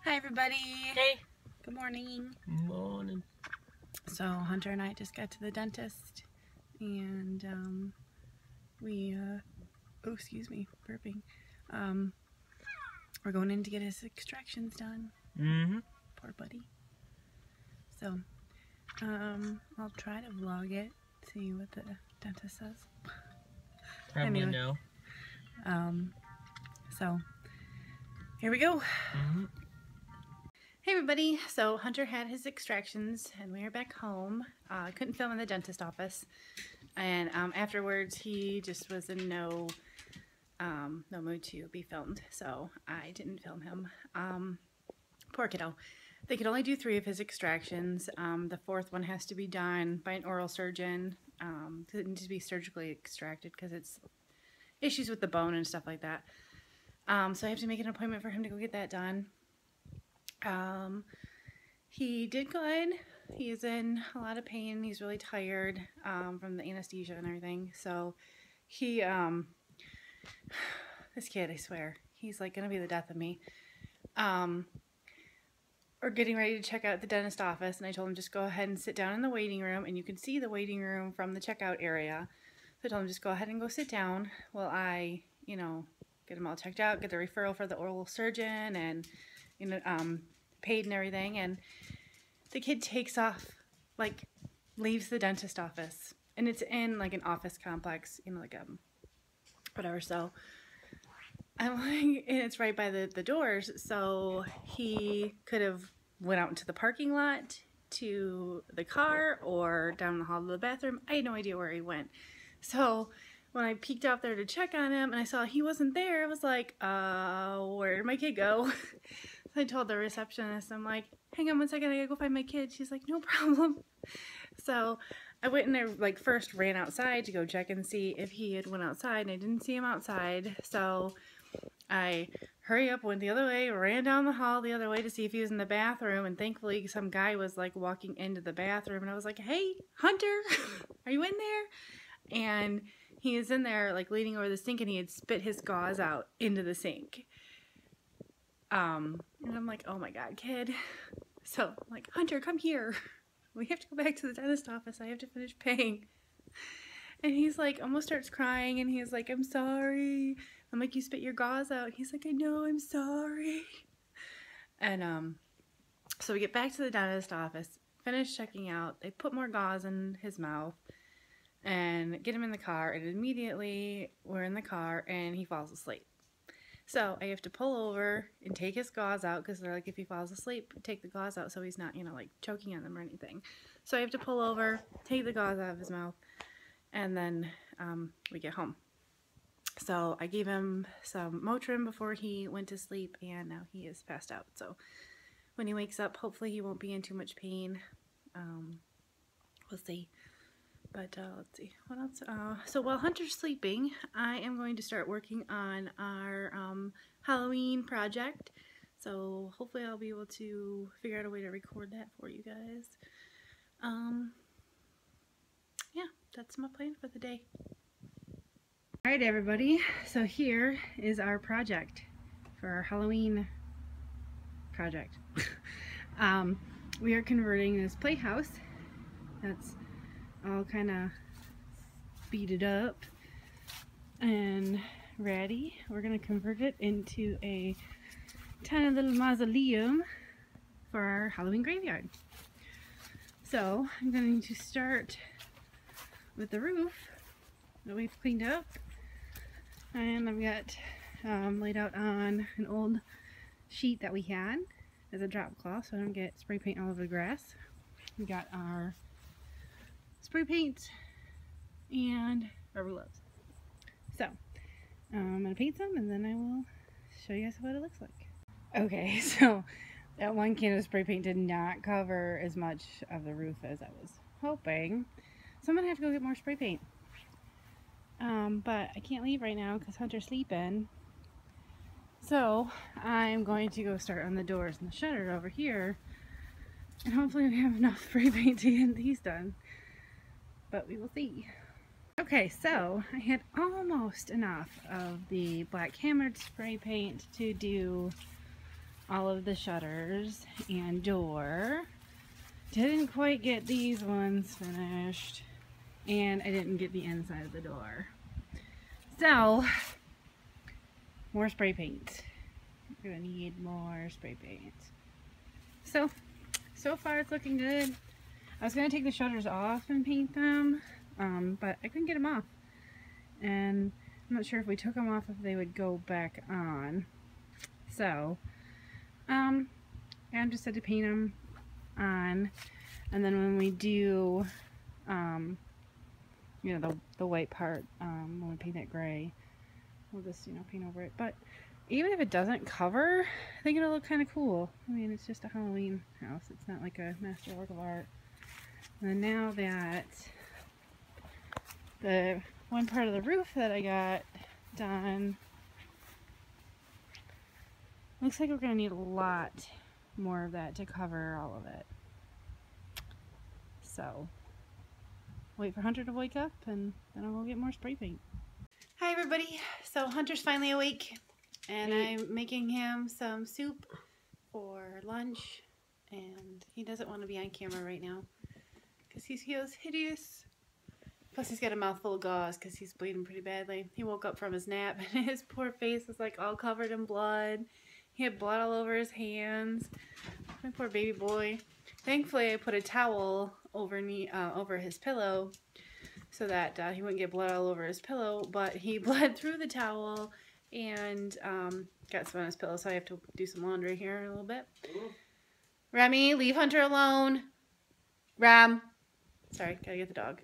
Hi everybody. Hey. Good morning. Morning. So Hunter and I just got to the dentist and oh excuse me, burping. We're going in to get his extractions done. Poor buddy. So I'll try to vlog it, see what the dentist says. Probably Anyway. no. So here we go. Hey everybody, so Hunter had his extractions and we are back home. I couldn't film in the dentist office, and afterwards he just was in no mood to be filmed, so I didn't film him. Poor kiddo. They could only do 3 of his extractions. The 4th one has to be done by an oral surgeon. It needs to be surgically extracted because it's issues with the bone and stuff like that. So I have to make an appointment for him to go get that done. He did good. He is in a lot of pain. He's really tired from the anesthesia and everything. So he, this kid, I swear, he's like gonna be the death of me. We're getting ready to check out the dentist office, and I told him just go ahead and sit down in the waiting room, and you can see the waiting room from the checkout area. So I told him just go ahead and go sit down while I, you know, get him all checked out, get the referral for the oral surgeon, and you know, paid and everything. And the kid takes off, like leaves the dentist office, and it's in like an office complex, you know, like whatever. So I'm like, and it's right by the doors, so he could have went out into the parking lot to the car or down the hall to the bathroom. I had no idea where he went. So when I peeked out there to check on him and I saw he wasn't there, I was like, where did my kid go? So I told the receptionist, I'm like, hang on one second, I gotta go find my kid. She's like, no problem. So I went and I like first ran outside to go check and see if he had went outside, and I didn't see him outside. So I hurry up, went the other way, ran down the hall the other way to see if he was in the bathroom, and thankfully some guy was like walking into the bathroom, and I was like, hey, Hunter, are you in there? And he is in there like leaning over the sink, and he had spit his gauze out into the sink. And I'm like, oh my god, kid. So I'm like, Hunter, come here. We have to go back to the dentist office. I have to finish paying. And he's like, almost starts crying, and he's like, I'm sorry. I'm like, you spit your gauze out. He's like, I know, I'm sorry. And so we get back to the dentist office, finish checking out. They put more gauze in his mouth and get him in the car, and immediately we're in the car and he falls asleep. So I have to pull over and take his gauze out, because they're like, if he falls asleep, take the gauze out so he's not, you know, like choking on them or anything. So I have to pull over, take the gauze out of his mouth, and then we get home. So I gave him some Motrin before he went to sleep, and now he is passed out. So when he wakes up, hopefully he won't be in too much pain. We'll see. But let's see, what else? So while Hunter's sleeping, I am going to start working on our Halloween project. So hopefully I'll be able to figure out a way to record that for you guys. Yeah, that's my plan for the day. Alright everybody, so here is our project for our Halloween project. We are converting this playhouse that's all kind of beaded up and ready. We're going to convert it into a tiny little mausoleum for our Halloween graveyard. So I'm going to start with the roof that we've cleaned up, and I've got laid out on an old sheet that we had as a drop cloth so I don't get spray paint all over the grass. We got our spray paint and rubber gloves. So I'm going to paint some, and then I will show you guys what it looks like. Okay, so that one can of spray paint did not cover as much of the roof as I was hoping. So I'm going to have to go get more spray paint. But I can't leave right now because Hunter's sleeping. So I'm going to go start on the doors and the shutter over here. And hopefully we have enough spray paint to get these done. But we will see. Okay, so I had almost enough of the black hammered spray paint to do all of the shutters and door. Didn't quite get these ones finished, and I didn't get the inside of the door. So, more spray paint. We're gonna need more spray paint. So far it's looking good. I was gonna take the shutters off and paint them, but I couldn't get them off. And I'm not sure if we took them off if they would go back on. So, I'm just had to paint them on, and then when we do, you know, the white part, when we paint it gray, we'll just, you know, paint over it. But even if it doesn't cover, I think it'll look kind of cool. I mean, it's just a Halloween house. It's not like a masterwork of art. And now that the one part of the roof that I got done, looks like we're going to need a lot more of that to cover all of it. So, wait for Hunter to wake up and then I'll go get more spray paint. Hi everybody. So Hunter's finally awake and I'm making him some soup for lunch, and he doesn't want to be on camera right now because he feels hideous. Plus he's got a mouthful of gauze because he's bleeding pretty badly. He woke up from his nap and his poor face was like all covered in blood. He had blood all over his hands. My poor baby boy. Thankfully I put a towel over his pillow so that he wouldn't get blood all over his pillow, but he bled through the towel and got some on his pillow, so I have to do some laundry here in a little bit. Remy, leave Hunter alone. Ram. Sorry, gotta get the dog.